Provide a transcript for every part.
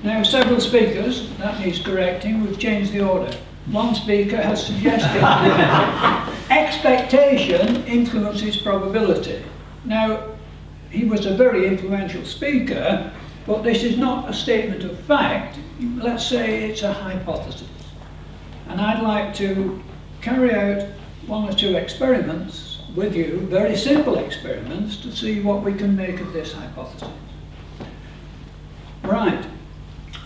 Now, several speakers, that needs correcting, we've changed the order. One speaker has suggested expectation influences probability. Now, he was a very influential speaker, but this is not a statement of fact. Let's say it's a hypothesis. And I'd like to carry out one or two experiments with you, very simple experiments, to see what we can make of this hypothesis. Right.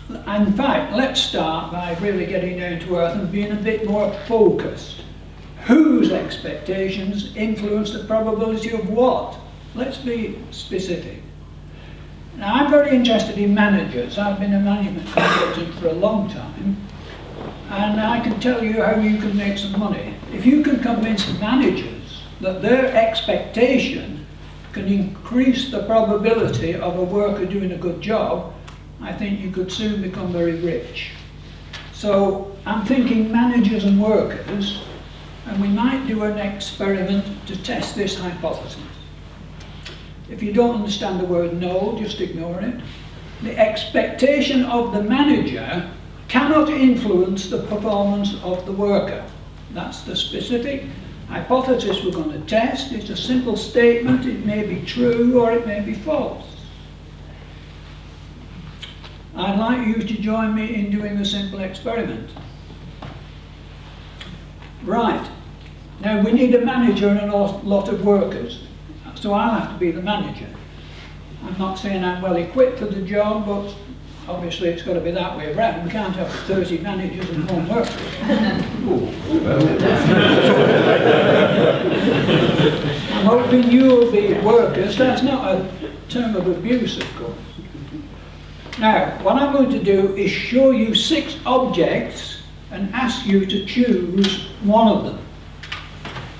In fact, let's start by really getting down to earth and being a bit more focused. Whose expectations influence the probability of what? Let's be specific. Now, I'm very interested in managers. I've been a management consultant for a long time, and I can tell you how you can make some money. If you can convince managers that their expectation can increase the probability of a worker doing a good job, I think you could soon become very rich. So I'm thinking managers and workers, and we might do an experiment to test this hypothesis. If you don't understand the word no, just ignore it. The expectation of the manager cannot influence the performance of the worker. That's the specific hypothesis we're going to test. It's a simple statement. It may be true or it may be false. I'd like you to join me in doing the simple experiment. Right. Now, we need a manager and a lot of workers. So I'll have to be the manager. I'm not saying I'm well equipped for the job, but obviously it's got to be that way around. We can't have 30 managers and 1 worker. I'm hoping you'll be workers. That's not a term of abuse, of course. Now, what I'm going to do is show you 6 objects and ask you to choose one of them.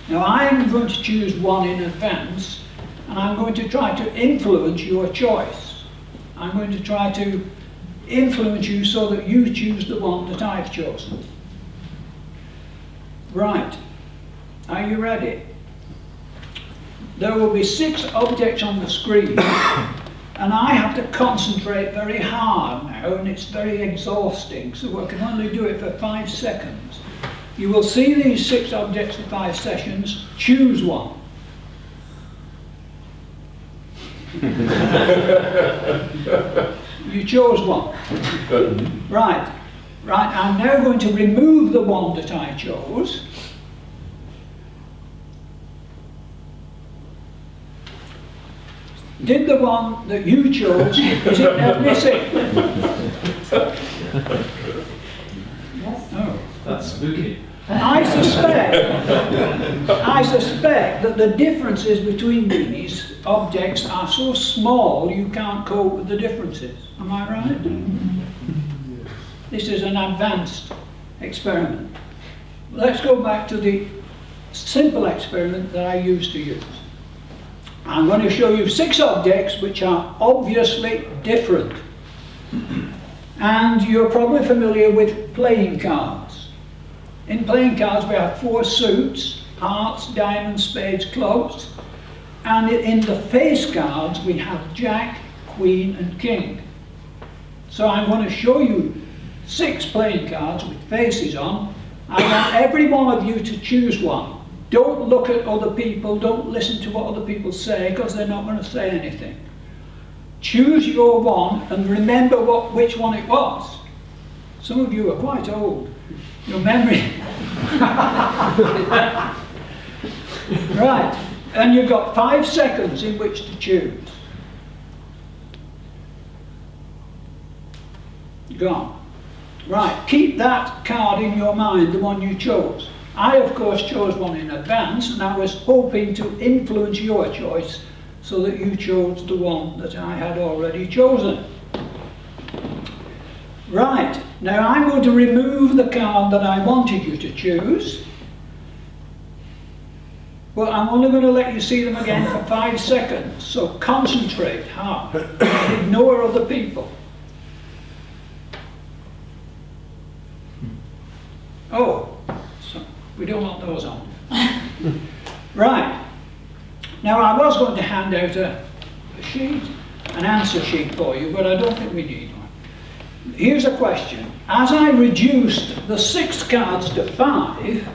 Now, I'm going to choose one in advance, and I'm going to try to influence your choice. I'm going to try to influence you so that you choose the one that I've chosen. Right. Are you ready? There will be 6 objects on the screen, and I have to concentrate very hard now, and it's very exhausting, so I can only do it for 5 seconds. You will see these 6 objects for 5 sessions. Choose one. You chose one. Right. Right, I'm now going to remove the one that I chose. Did the one that you chose, is it now missing? Oh. That's spooky. I suspect that the differences between these objects are so small you can't cope with the differences. Am I right? This is an advanced experiment. Let's go back to the simple experiment that I used to use. I'm going to show you 6 objects which are obviously different. And you're probably familiar with playing cards. In playing cards we have 4 suits: hearts, diamonds, spades, clubs. And in the face cards we have Jack, Queen and King. So I'm going to show you 6 playing cards with faces on. I want every one of you to choose one. Don't look at other people, don't listen to what other people say, because they're not going to say anything. Choose your one and remember which one it was. Some of you are quite old. Your memory. Right, and you've got 5 seconds in which to choose. Gone. Right, keep that card in your mind, the one you chose. I, of course, chose one in advance, and I was hoping to influence your choice so that you chose the one that I had already chosen. Right, now I'm going to remove the card that I wanted you to choose. Well, I'm only going to let you see them again for 5 seconds, so concentrate hard. Ignore other people. Oh, so we don't want those on. Right. Now, I was going to hand out a sheet, an answer sheet for you, but I don't think we need one. Here's a question. As I reduced the 6 cards to 5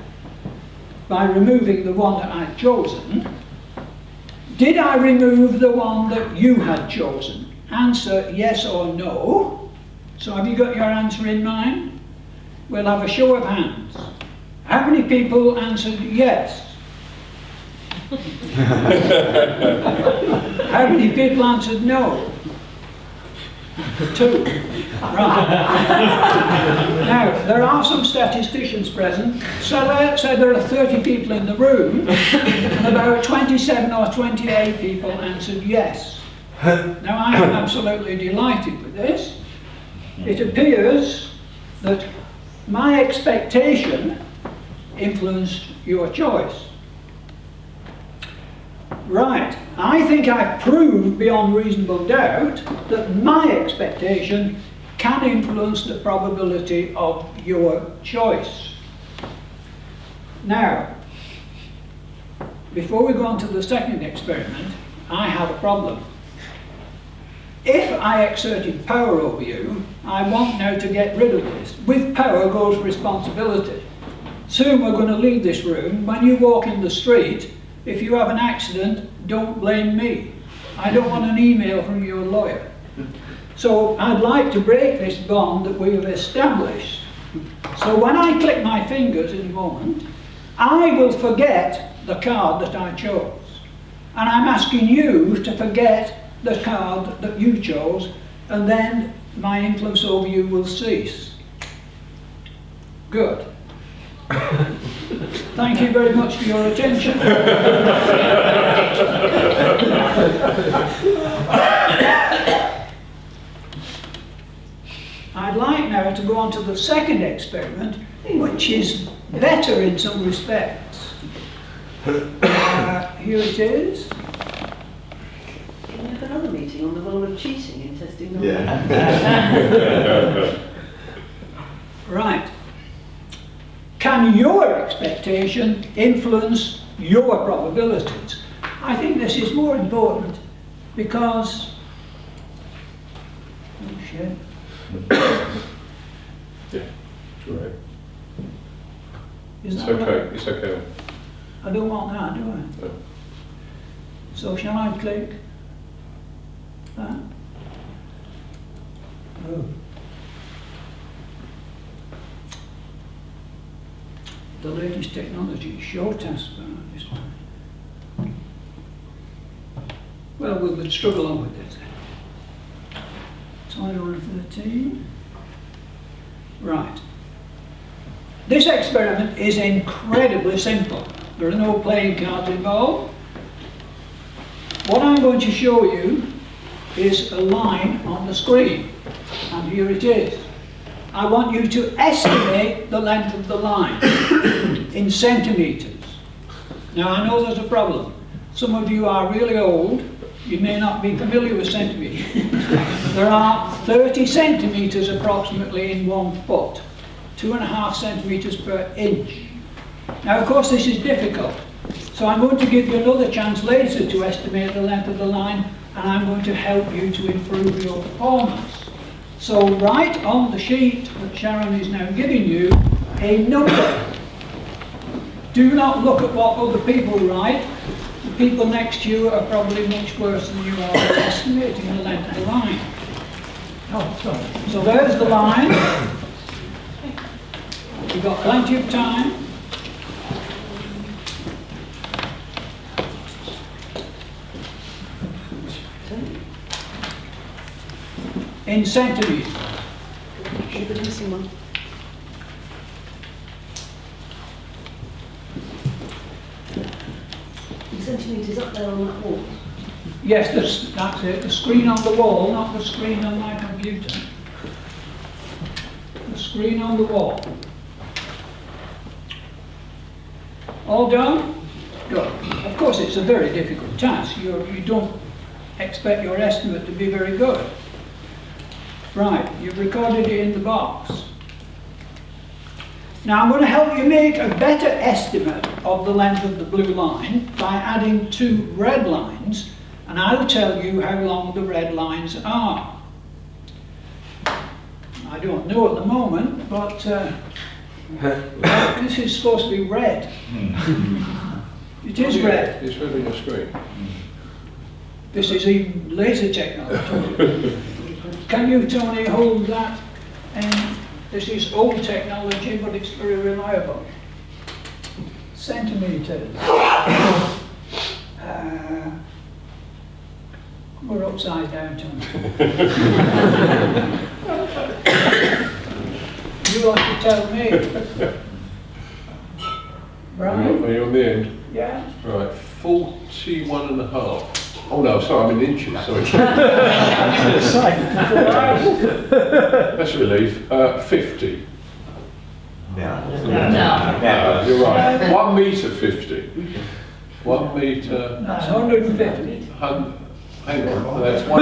by removing the one that I'd chosen, did I remove the one that you had chosen? Answer yes or no. So have you got your answer in mind? We'll have a show of hands. How many people answered yes? How many people answered no? 2. Right. Now, there are some statisticians present, so let's say there are 30 people in the room, and about 27 or 28 people answered yes. Now, I am absolutely delighted with this. It appears that my expectation influenced your choice. Right, I think I've proved beyond reasonable doubt that my expectation can influence the probability of your choice. Now, before we go on to the second experiment, I have a problem. If I exerted power over you, I want now to get rid of this. With power goes responsibility. Soon we're going to leave this room. When you walk in the street, if you have an accident, don't blame me. I don't want an email from your lawyer. So I'd like to break this bond that we have established. So when I click my fingers in a moment, I will forget the card that I chose. And I'm asking you to forget the card that you chose, and then my influence over you will cease. Good. Thank you very much for your attention. I'd like now to go on to the second experiment, which is better in some respects. Here it is. Can we have another meeting on the role of cheating in testing knowledge? Yeah. Right. Can your expectation influence your probabilities? I think this is more important because... Oh shit. Yeah, it's all right. Is It's that okay, right? it's okay. I don't want that, do I? No. So shall I click that? Oh. The latest technology, show taskbar. Well, we would struggle on with this. Title 13. Right. This experiment is incredibly simple. There are no playing cards involved. What I'm going to show you is a line on the screen, and here it is. I want you to estimate the length of the line in centimetres. Now I know there's a problem. Some of you are really old. You may not be familiar with centimetres. There are 30 centimetres approximately in 1 foot, 2.5 centimetres per inch. Now of course this is difficult, so I'm going to give you another chance later to estimate the length of the line, and I'm going to help you to improve your performance. So write on the sheet that Sharon is now giving you a number. Do not look at what other people write. The people next to you are probably much worse than you are at estimating the length of the line. Oh, sorry. So there's the line. You've got plenty of time. In centimetres. Should be missing one. In centimetres up there on that wall. Yes, that's it. The screen on the wall, not the screen on my computer. The screen on the wall. All done? Good. Of course, it's a very difficult task. You don't expect your estimate to be very good. Right, you've recorded it in the box. Now I'm going to help you make a better estimate of the length of the blue line by adding 2 red lines, and I'll tell you how long the red lines are. I don't know at the moment, but this is supposed to be red. It is red. It's red on your screen. This is even laser technology. Can you, Tony, hold that? And this is old technology, but it's very reliable. Centimetres. We're upside down, Tony. You want to tell me? Right? Are you on the end? Yeah? Right, 41 and a half. Oh no, sorry, I'm in inches, sorry. That's a relief. 50. No. You're right. 1 metre 50. 1 metre. That's 150. Hang on, that's one. I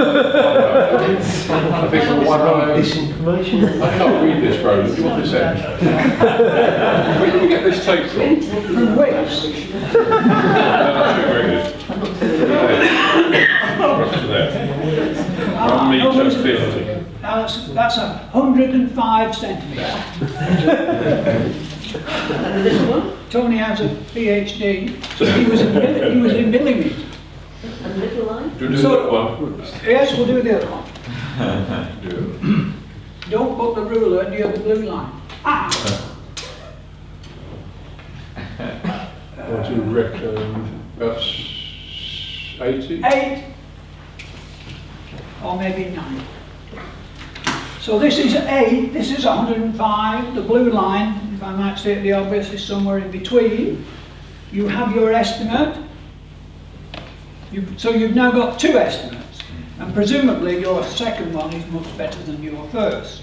think for one row. Disinformation. I can't read this, Roland. Do you want this out? Where did we get this tape from? From Wales. One metre 50. That's 105 centimetres. And the little one? Tony has a PhD, so he was in millimetres. And the little line? Do you do So- that one? Yes, we'll do the other one. Do Don't put the ruler near the blue line. Ah! What do you reckon? About 80? 8 or maybe 9. So this is 8, this is 105, the blue line, if I might state the obvious, is somewhere in between. You have your estimate, so you've now got 2 estimates, and presumably your second one is much better than your first.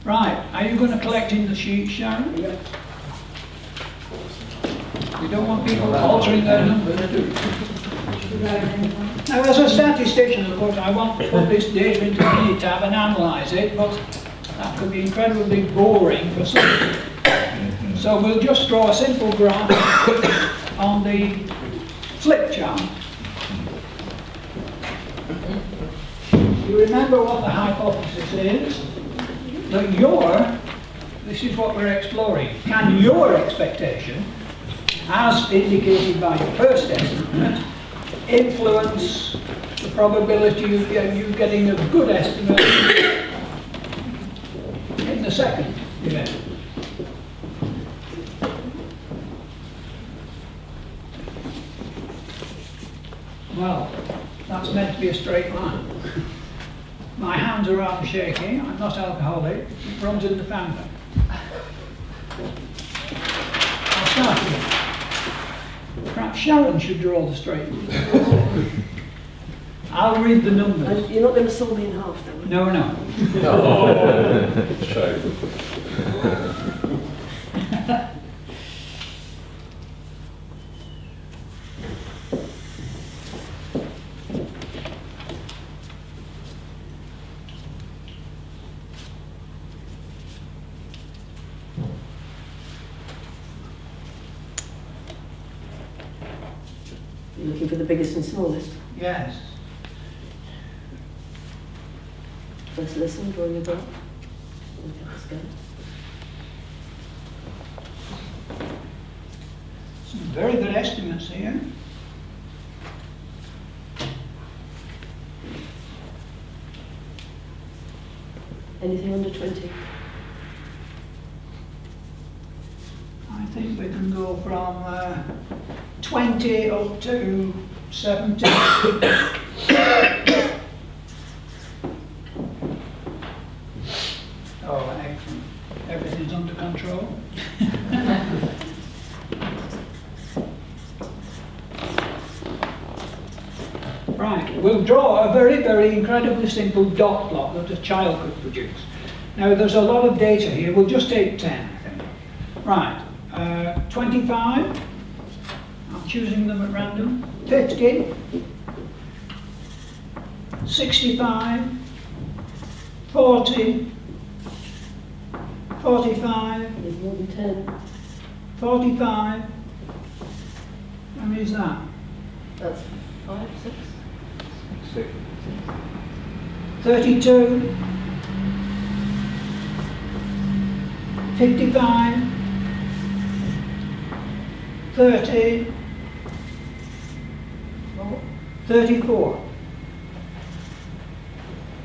Right, are you going to collect in the sheet, Sharon? Yeah. You don't want people altering their numbers, do you? Now, as a statistician, of course, I want to put this data into a Minitab and analyse it, but that could be incredibly boring for some people. So we'll just draw a simple graph on the flip chart. You remember what the hypothesis is? That this is what we're exploring. Can your expectation, as indicated by your first estimate, influence the probability of you getting a good estimate in the second event? Well, that's meant to be a straight line. My hands are rather shaky, I'm not alcoholic, it runs in the family. I'll start again. Perhaps Sharon should draw the straight line. I'll read the numbers. And you're not going to saw me in half, then? No, no. Oh, shame. You're looking for the biggest and smallest. Yes. First lesson, draw your graph. Look at the scale. Some very good estimates here. Anything under 20? I think we can go from 20 up to 70. Oh, excellent. Everything's under control. Right, we'll draw a very, very incredibly simple dot plot that a child could produce. Now, there's a lot of data here. We'll just take 10, I think. Right, 25. I'm choosing them at random. 50. 65. 40. 45. There's more than 10. 45. How many is that? That's 5, 6. 32. 55, 30, 34.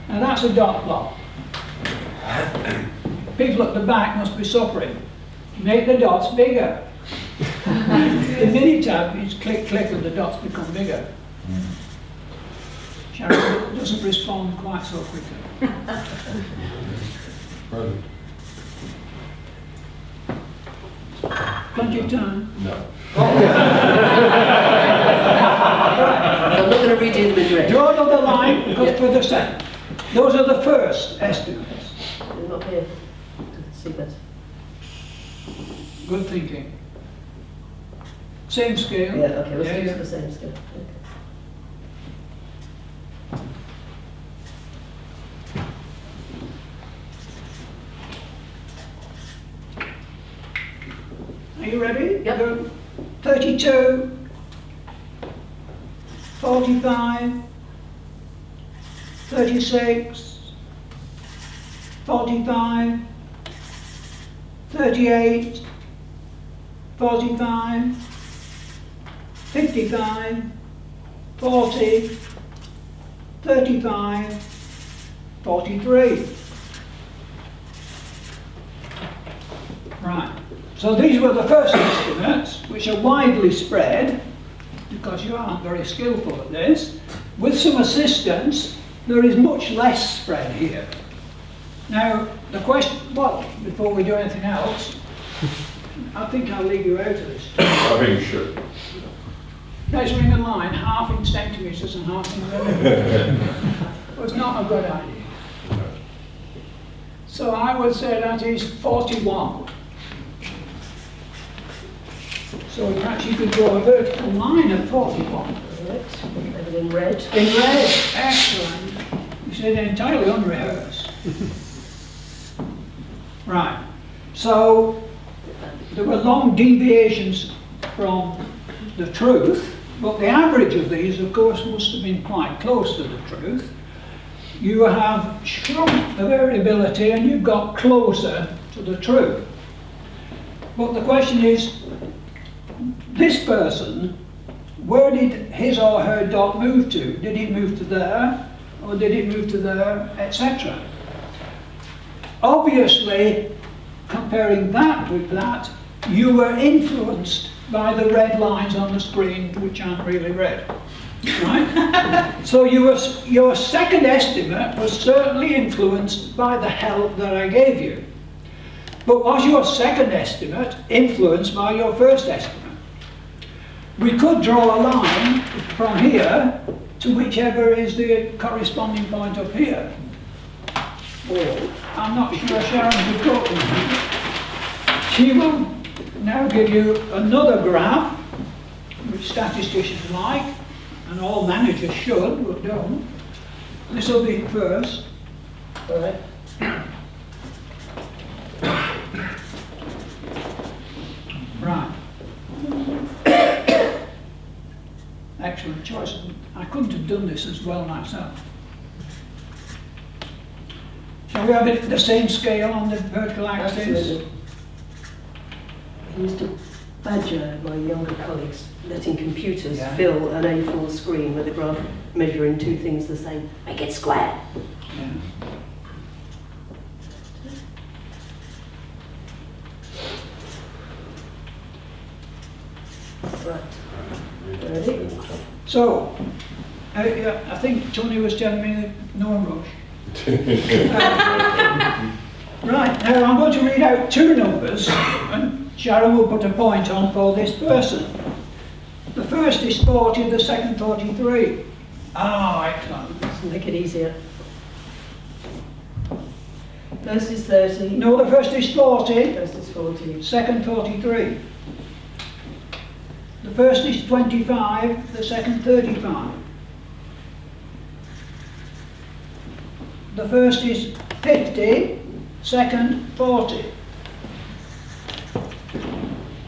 Now that's a dot plot. People at the back must be suffering. Make the dots bigger. The mini tab is click, click, and the dots become bigger. Sharon doesn't respond quite so quickly. Present. Plenty of time. No. I'm not going to redo them in red. Draw another line, because for the second. Those are the first estimates. They're not here. See better. Good thinking. Same scale. Yeah, okay, let's Yeah, use yeah. the same scale. Okay. Are you ready? Yep. Go. 32, 45, 36, 45, 38, 45, 55, 40, 35, 43. Right. So these were the first estimates, which are widely spread, because you aren't very skillful at this. With some assistance, there is much less spread here. Now, the question, well, before we do anything else, I think I'll leave you out of this. I think you should. Measuring a line, half in centimetres and half in millimetres, was not a good idea. So I would say that is 41. So perhaps you could draw a vertical line at 41. Right, everything in red. In red, excellent. You said entirely unrehearsed. Right. So there were long deviations from the truth, but the average of these, of course, must have been quite close to the truth. You have shrunk the variability and you've got closer to the truth. But the question is, this person, where did his or her dot move to? Did it move to there, or did it move to there, etc.? Obviously, comparing that with that, you were influenced by the red lines on the screen, which aren't really red. Right? So your second estimate was certainly influenced by the help that I gave you. But was your second estimate influenced by your first estimate? We could draw a line from here to whichever is the corresponding point up here. Or, I'm not sure Sharon would go with. She will now give you another graph, which statisticians like, and all managers should, but don't. This will be first. All right. Right. Excellent choice. I couldn't have done this as well myself. Shall we have it the same scale on the vertical axis? Absolutely. I used to badger my younger colleagues, letting computers Yeah. fill an A4 screen with a graph measuring two things the same. Make it square. Yeah. Right. Ready? So, I think Tony was telling me that no rush. Right, now I'm going to read out two numbers, and Sharon will put a point on for this person. The first is 40, the second 43. Ah, excellent. Let's make it easier. First is 30. No, the first is 40, First is 40. second 43. The first is 25, the second 35. The first is 50, second 40.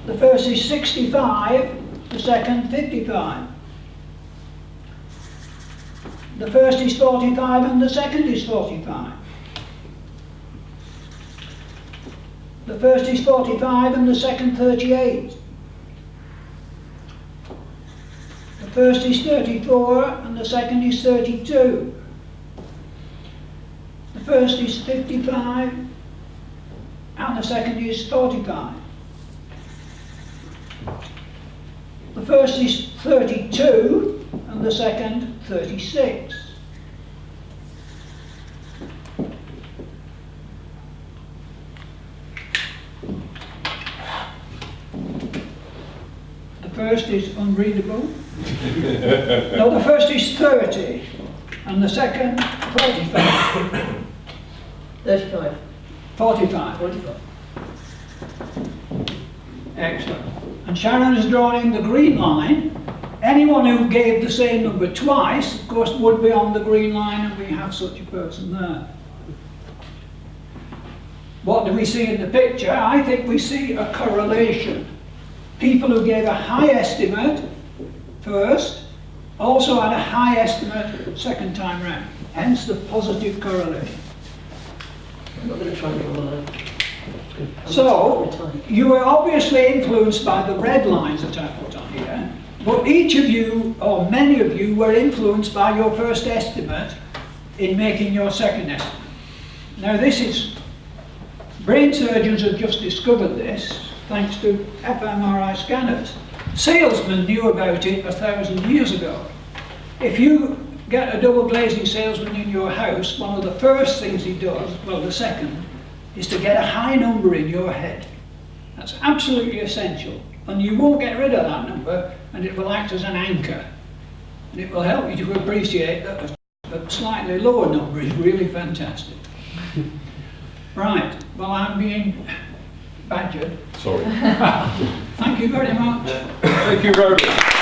The first is 65, the second 55. The first is 45 and the second is 45. The first is 45 and the second 38. The first is 34 and the second is 32. The first is 55 and the second is 45. The first is 32 and the second 36. The first is unreadable. No, the first is 30 and the second 45. 35. 45. 45. Excellent. And Sharon has drawn in the green line. Anyone who gave the same number twice, of course, would be on the green line, and we have such a person there. What do we see in the picture? I think we see a correlation. People who gave a high estimate first also had a high estimate second time round. Hence the positive correlation. I'm not going to try and draw a line. So, you were obviously influenced by the red lines that I put on here, but each of you, or many of you, were influenced by your first estimate in making your second estimate. Now this is, brain surgeons have just discovered this, thanks to fMRI scanners. Salesmen knew about it 1,000 years ago. If you get a double glazing salesman in your house, one of the first things he does, well the second, is to get a high number in your head. That's absolutely essential. And you won't get rid of that number, and it will act as an anchor. And it will help you to appreciate that a slightly lower number is really fantastic. Right, well I'm being badgered. Sorry. Thank you very much. Thank you very much.